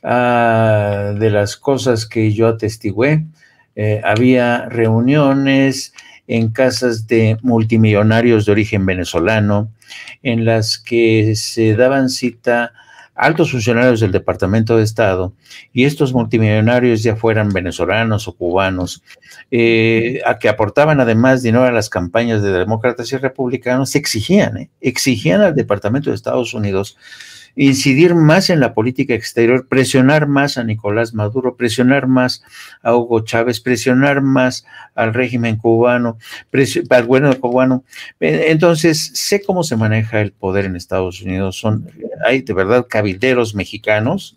de las cosas que yo atestigué, había reuniones en casas de multimillonarios de origen venezolano, en las que se daban cita altos funcionarios del Departamento de Estado, y estos multimillonarios, ya fueran venezolanos o cubanos, a que aportaban además dinero a las campañas de demócratas y republicanos, exigían al Departamento de Estados Unidos incidir más en la política exterior, presionar más a Nicolás Maduro, presionar más a Hugo Chávez, presionar más al régimen cubano, al gobierno cubano. Entonces, sé cómo se maneja el poder en Estados Unidos. Hay de verdad cabilderos mexicanos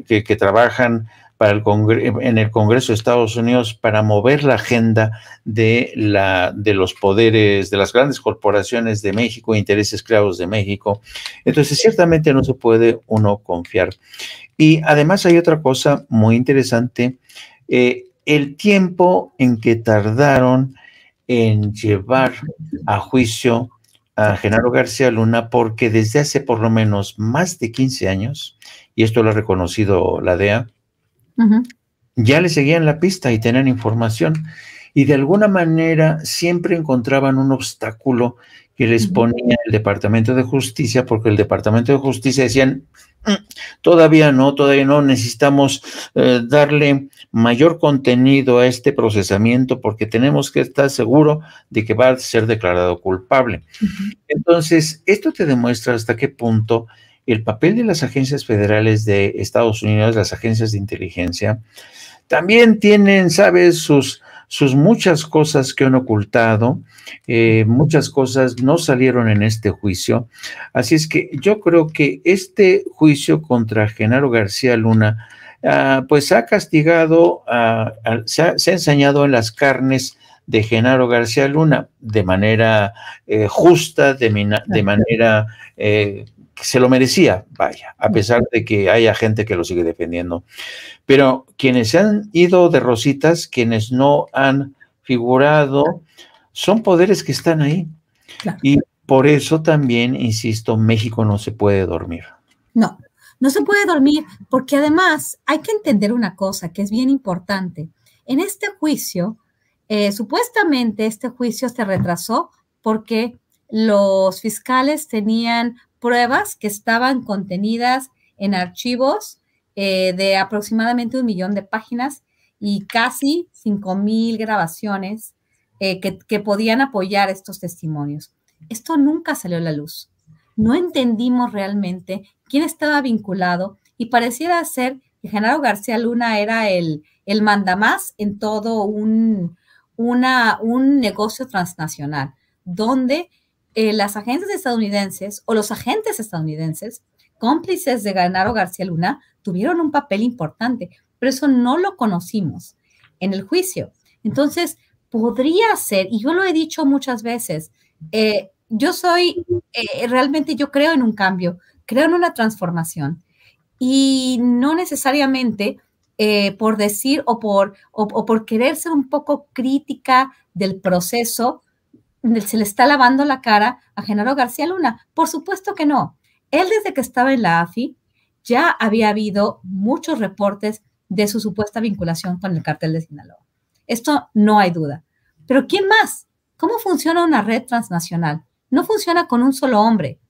que trabajan para en el Congreso de Estados Unidos para mover la agenda de los poderes, de las grandes corporaciones de México, intereses creados de México. Entonces, ciertamente no se puede uno confiar. Y además hay otra cosa muy interesante, el tiempo en que tardaron en llevar a juicio a Genaro García Luna, porque desde hace por lo menos más de 15 años, y esto lo ha reconocido la DEA, ya le seguían la pista y tenían información, y de alguna manera siempre encontraban un obstáculo que les ponía el Departamento de Justicia, porque el Departamento de Justicia decían, todavía no, necesitamos darle mayor contenido a este procesamiento porque tenemos que estar seguros de que va a ser declarado culpable. Entonces, esto te demuestra hasta qué punto el papel de las agencias federales de Estados Unidos, las agencias de inteligencia, también tienen, ¿sabes?, sus muchas cosas que han ocultado, muchas cosas no salieron en este juicio. Así es que yo creo que este juicio contra Genaro García Luna, pues ha castigado, se ha ensañado en las carnes de Genaro García Luna de manera justa, de manera que se lo merecía, vaya, a pesar de que haya gente que lo sigue defendiendo. Pero quienes se han ido de rositas, quienes no han figurado, son poderes que están ahí. Claro. Y por eso también, insisto, México no se puede dormir. No se puede dormir, porque además hay que entender una cosa que es bien importante. En este juicio, supuestamente este juicio se retrasó porque los fiscales tenían pruebas que estaban contenidas en archivos de aproximadamente 1 millón de páginas y casi 5,000 grabaciones que podían apoyar estos testimonios. Esto nunca salió a la luz. No entendimos realmente quién estaba vinculado y pareciera ser que Genaro García Luna era el mandamás en todo un negocio transnacional, donde las agencias estadounidenses o los agentes estadounidenses, cómplices de Genaro García Luna, tuvieron un papel importante, pero eso no lo conocimos en el juicio. Entonces, podría ser, y yo lo he dicho muchas veces, realmente yo creo en un cambio, creo en una transformación, y no necesariamente por decir o por querer ser un poco crítica del proceso, se le está lavando la cara a Genaro García Luna. Por supuesto que no. Él, desde que estaba en la AFI, ya había habido muchos reportes de su supuesta vinculación con el cártel de Sinaloa. Esto no hay duda. Pero ¿quién más? ¿Cómo funciona una red transnacional? No funciona con un solo hombre.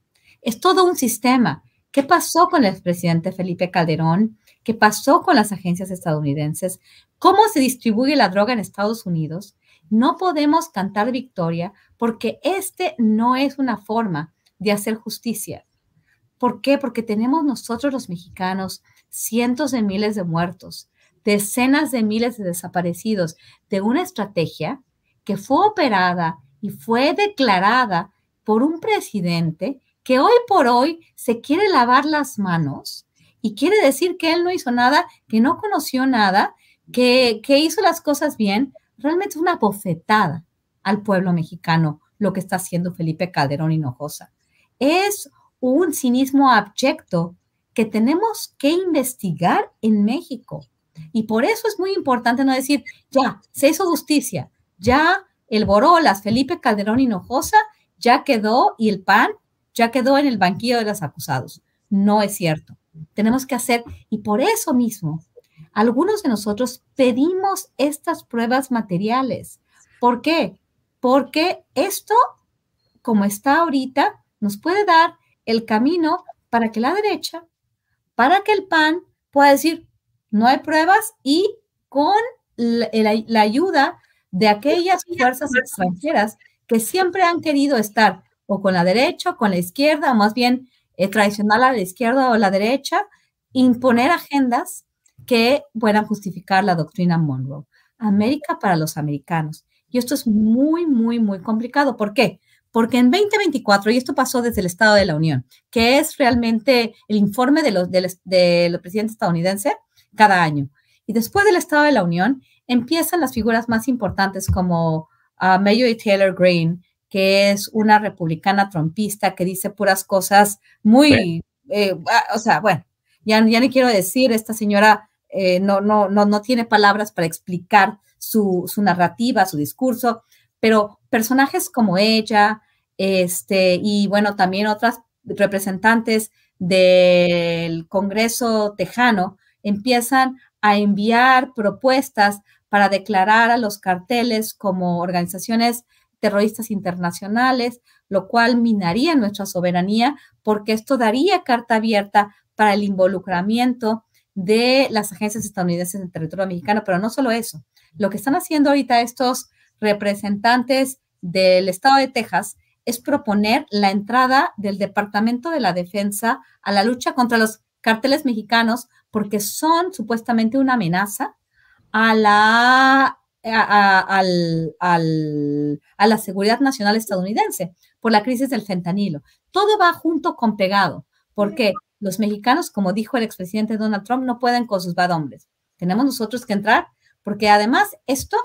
Es todo un sistema. ¿Qué pasó con el expresidente Felipe Calderón? ¿Qué pasó con las agencias estadounidenses? ¿Cómo se distribuye la droga en Estados Unidos? No podemos cantar victoria porque este no es una forma de hacer justicia. ¿Por qué? Porque tenemos nosotros los mexicanos cientos de miles de muertos, decenas de miles de desaparecidos, de una estrategia que fue operada y fue declarada por un presidente que hoy por hoy se quiere lavar las manos y quiere decir que él no hizo nada, que no conoció nada, que hizo las cosas bien. Realmente es una bofetada al pueblo mexicano lo que está haciendo Felipe Calderón Hinojosa. Es un cinismo abyecto que tenemos que investigar en México. Y por eso es muy importante no decir, ya, se hizo justicia, ya el Borolas, Felipe Calderón Hinojosa, ya quedó, y el PAN ya quedó en el banquillo de los acusados. No es cierto. tenemos que hacer, y por eso mismo, algunos de nosotros pedimos estas pruebas materiales. ¿Por qué? Porque esto, como está ahorita, nos puede dar el camino para que la derecha, para que el PAN pueda decir, no hay pruebas, y con la ayuda de aquellas fuerzas extranjeras que siempre han querido estar o con la derecha o con la izquierda, o más bien traicionar a la izquierda o a la derecha, imponer agendas que puedan justificar la doctrina Monroe. América para los americanos. Y esto es muy, muy, muy complicado. ¿Por qué? Porque en 2024, y esto pasó desde el Estado de la Unión, que es realmente el informe de los presidentes estadounidenses cada año. Y después del Estado de la Unión, empiezan las figuras más importantes como Marjorie Taylor Greene, que es una republicana trumpista que dice puras cosas muy, o sea, bueno, ya ni quiero decir, esta señora no tiene palabras para explicar su narrativa, su discurso, pero personajes como ella, y bueno, también otras representantes del Congreso tejano empiezan a enviar propuestas para declarar a los carteles como organizaciones terroristas internacionales, lo cual minaría nuestra soberanía, porque esto daría carta abierta para el involucramiento de las agencias estadounidenses en el territorio mexicano. Pero no solo eso, lo que están haciendo ahorita estos representantes del estado de Texas es proponer la entrada del Departamento de la Defensa a la lucha contra los cárteles mexicanos, porque son supuestamente una amenaza a la seguridad nacional estadounidense por la crisis del fentanilo. Todo va junto con pegado, porque los mexicanos, como dijo el expresidente Donald Trump, no pueden con sus bad hombres. Tenemos nosotros que entrar, porque además esto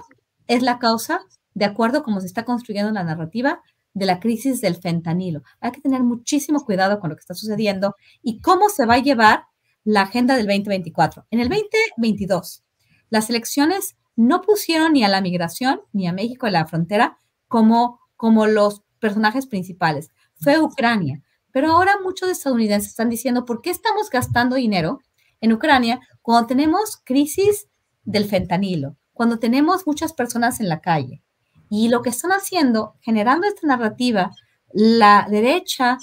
es la causa, de acuerdo a cómo se está construyendo la narrativa, de la crisis del fentanilo. Hay que tener muchísimo cuidado con lo que está sucediendo y cómo se va a llevar la agenda del 2024. En el 2022, las elecciones no pusieron ni a la migración ni a México en la frontera como los personajes principales. Fue Ucrania. Pero ahora muchos estadounidenses están diciendo, ¿por qué estamos gastando dinero en Ucrania cuando tenemos crisis del fentanilo, cuando tenemos muchas personas en la calle? Y lo que están haciendo, generando esta narrativa, la derecha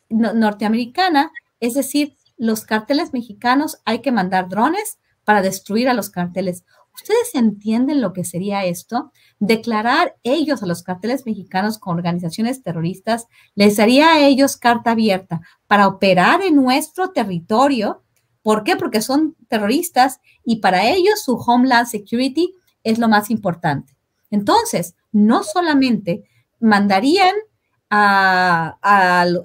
norteamericana, es decir, los carteles mexicanos, hay que mandar drones para destruir a los carteles. ¿Ustedes entienden lo que sería esto? Declarar ellos a los carteles mexicanos como organizaciones terroristas les daría a ellos carta abierta para operar en nuestro territorio. ¿Por qué? Porque son terroristas y para ellos su Homeland Security es lo más importante. Entonces, no solamente mandarían a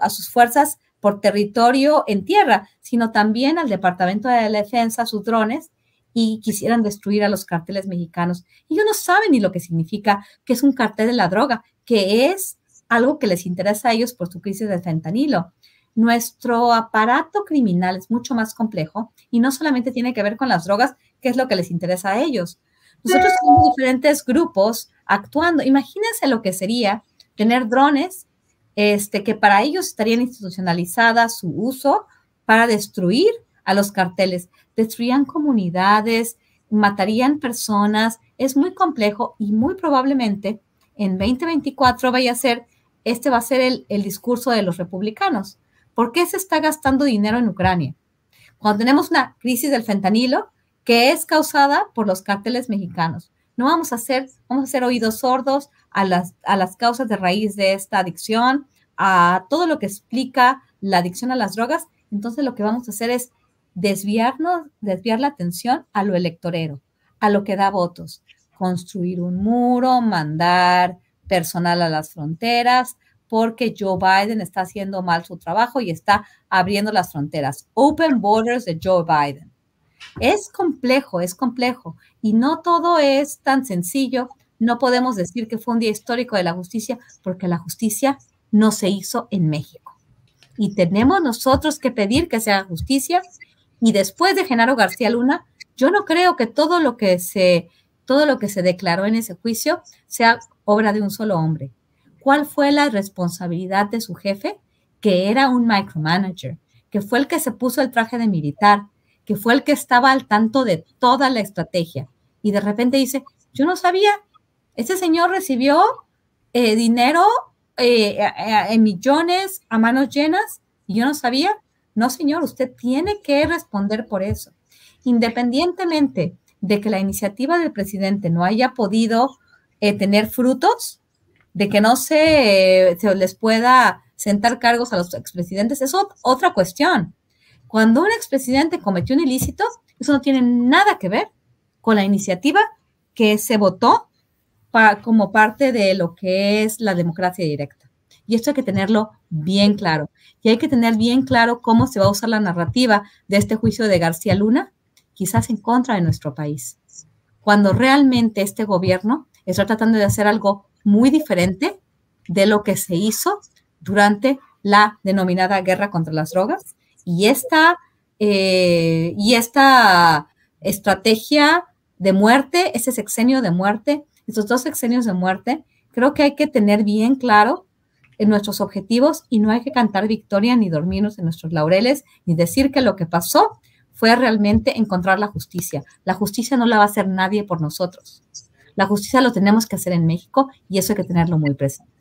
sus fuerzas por territorio en tierra, sino también al Departamento de la Defensa, sus drones, y quisieran destruir a los carteles mexicanos. Ellos no saben ni lo que significa que es un cartel de la droga, que es algo que les interesa a ellos por su crisis del fentanilo. Nuestro aparato criminal es mucho más complejo y no solamente tiene que ver con las drogas, que es lo que les interesa a ellos. Nosotros tenemos diferentes grupos actuando. Imagínense lo que sería tener drones que para ellos estarían institucionalizadas su uso para destruir a los carteles. Destruirían comunidades, matarían personas. Es muy complejo y muy probablemente en 2024 va a ser el discurso de los republicanos. ¿Por qué se está gastando dinero en Ucrania? Cuando tenemos una crisis del fentanilo que es causada por los cárteles mexicanos. No vamos a hacer oídos sordos a las causas de raíz de esta adicción, a todo lo que explica la adicción a las drogas. Entonces lo que vamos a hacer es desviar la atención a lo electorero, a lo que da votos, construir un muro, mandar personal a las fronteras, porque Joe Biden está haciendo mal su trabajo y está abriendo las fronteras. Open borders de Joe Biden. Es complejo y no todo es tan sencillo. No podemos decir que fue un día histórico de la justicia porque la justicia no se hizo en México. Y tenemos nosotros que pedir que se haga justicia. Y después de Genaro García Luna, yo no creo que todo lo que se declaró en ese juicio sea obra de un solo hombre. ¿Cuál fue la responsabilidad de su jefe? Que era un micromanager, que fue el que se puso el traje de militar, que fue el que estaba al tanto de toda la estrategia, y de repente dice, yo no sabía, ese señor recibió dinero en millones a manos llenas, y yo no sabía. No, señor, usted tiene que responder por eso. Independientemente de que la iniciativa del presidente no haya podido tener frutos, de que no se les pueda sentar cargos a los expresidentes, es otra cuestión. Cuando un expresidente cometió un ilícito, eso no tiene nada que ver con la iniciativa que se votó como parte de lo que es la democracia directa. Y esto hay que tenerlo bien claro. Y hay que tener bien claro cómo se va a usar la narrativa de este juicio de García Luna, quizás en contra de nuestro país. Cuando realmente este gobierno está tratando de hacer algo muy diferente de lo que se hizo durante la denominada guerra contra las drogas. Y esta estrategia de muerte, ese sexenio de muerte, estos 2 sexenios de muerte, creo que hay que tener bien claro en nuestros objetivos y no hay que cantar victoria ni dormirnos en nuestros laureles ni decir que lo que pasó fue realmente encontrar la justicia. La justicia no la va a hacer nadie por nosotros. La justicia lo tenemos que hacer en México y eso hay que tenerlo muy presente.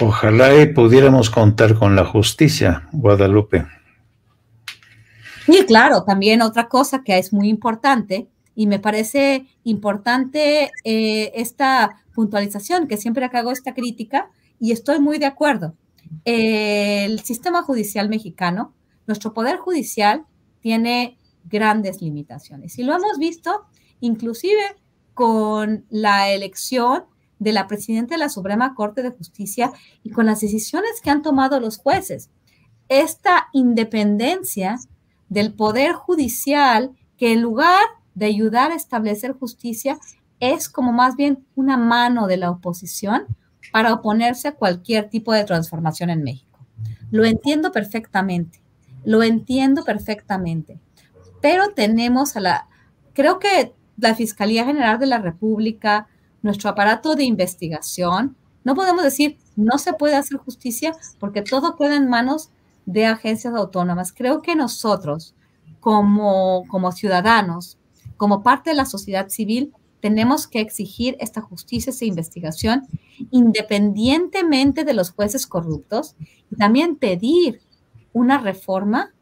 Ojalá pudiéramos contar con la justicia, Guadalupe. Y claro, también otra cosa que es muy importante, y me parece importante esta puntualización, que siempre que hago esta crítica, y estoy muy de acuerdo. El sistema judicial mexicano, nuestro poder judicial, tiene grandes limitaciones. Y lo hemos visto inclusive con la elección de la presidenta de la Suprema Corte de Justicia y con las decisiones que han tomado los jueces. Esta independencia del poder judicial, que en lugar de ayudar a establecer justicia, es como más bien una mano de la oposición para oponerse a cualquier tipo de transformación en México. Lo entiendo perfectamente, pero tenemos creo que la Fiscalía General de la República, nuestro aparato de investigación, no podemos decir no se puede hacer justicia porque todo queda en manos de agencias autónomas. Creo que nosotros, como ciudadanos, como parte de la sociedad civil, tenemos que exigir esta justicia, esta investigación, independientemente de los jueces corruptos, y también pedir una reforma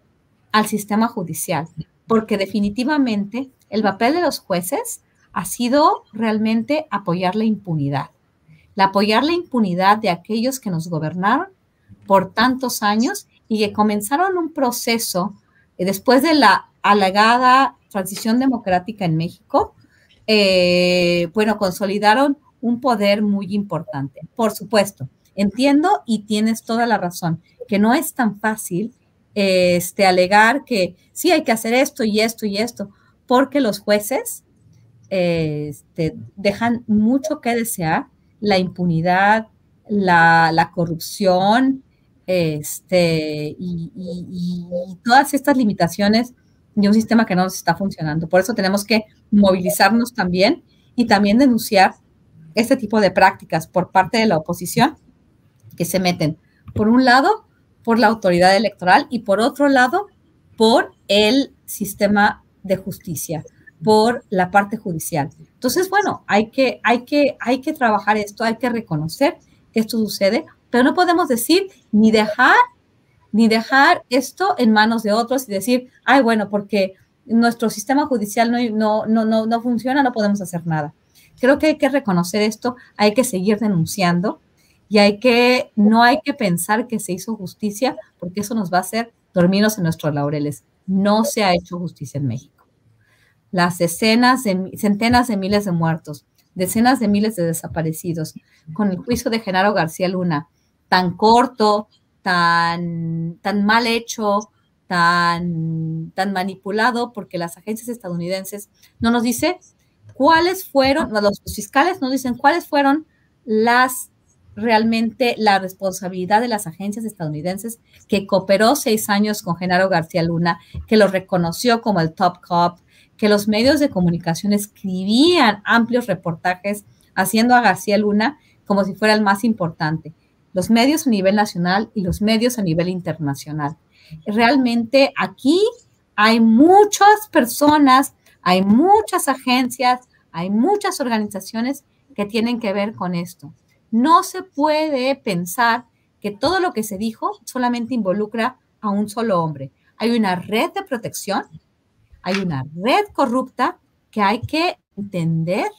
al sistema judicial, porque definitivamente el papel de los jueces ha sido realmente apoyar la impunidad de aquellos que nos gobernaron por tantos años y que comenzaron un proceso después de la alegada transición democrática en México, consolidaron un poder muy importante. Por supuesto, entiendo y tienes toda la razón, que no es tan fácil alegar que sí hay que hacer esto y esto y esto, porque los jueces dejan mucho que desear, la impunidad, la corrupción, y todas estas limitaciones de un sistema que no nos está funcionando. Por eso tenemos que movilizarnos también y también denunciar este tipo de prácticas por parte de la oposición que se meten, por un lado, por la autoridad electoral y por otro lado, por el sistema de justicia, por la parte judicial. Entonces, bueno, hay que trabajar esto, hay que reconocer que esto sucede, pero no podemos decir ni dejar esto en manos de otros y decir, ay, bueno, porque nuestro sistema judicial no funciona, no podemos hacer nada. Creo que hay que reconocer esto, hay que seguir denunciando y no hay que pensar que se hizo justicia, porque eso nos va a hacer dormirnos en nuestros laureles. No se ha hecho justicia en México. Las centenas de miles de muertos, decenas de miles de desaparecidos, con el juicio de Genaro García Luna, tan corto, tan mal hecho, tan manipulado, porque las agencias estadounidenses no nos dicen cuáles fueron, los fiscales nos dicen cuáles fueron realmente la responsabilidad de las agencias estadounidenses, que cooperó 6 años con Genaro García Luna, que lo reconoció como el top cop, que los medios de comunicación escribían amplios reportajes haciendo a García Luna como si fuera el más importante. Los medios a nivel nacional y los medios a nivel internacional. Realmente aquí hay muchas personas, hay muchas agencias, hay muchas organizaciones que tienen que ver con esto. No se puede pensar que todo lo que se dijo solamente involucra a un solo hombre. Hay una red de protección, hay una red corrupta que hay que entender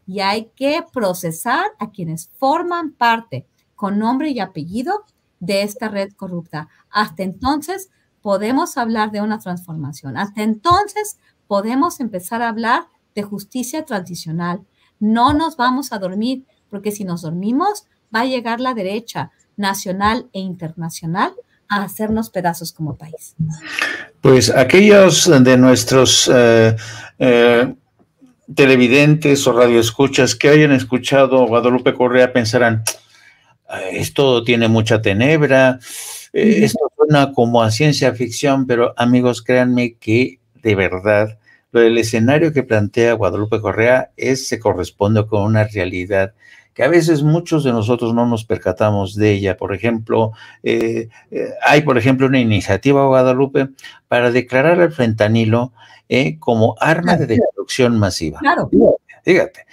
y hay que procesar a quienes forman parte con nombre y apellido de esta red corrupta. Hasta entonces podemos hablar de una transformación. Hasta entonces podemos empezar a hablar de justicia transicional. No nos vamos a dormir, porque si nos dormimos va a llegar la derecha nacional e internacional a hacernos pedazos como país. Pues aquellos de nuestros televidentes o radioescuchas que hayan escuchado a Guadalupe Correa pensarán, esto tiene mucha tenebra, esto suena como a ciencia ficción, pero amigos, créanme que de verdad el escenario que plantea Guadalupe Correa se corresponde con una realidad que a veces muchos de nosotros no nos percatamos de ella. Por ejemplo, hay, por ejemplo, una iniciativa, Guadalupe, para declarar al fentanilo como arma de destrucción masiva. Claro. Fíjate.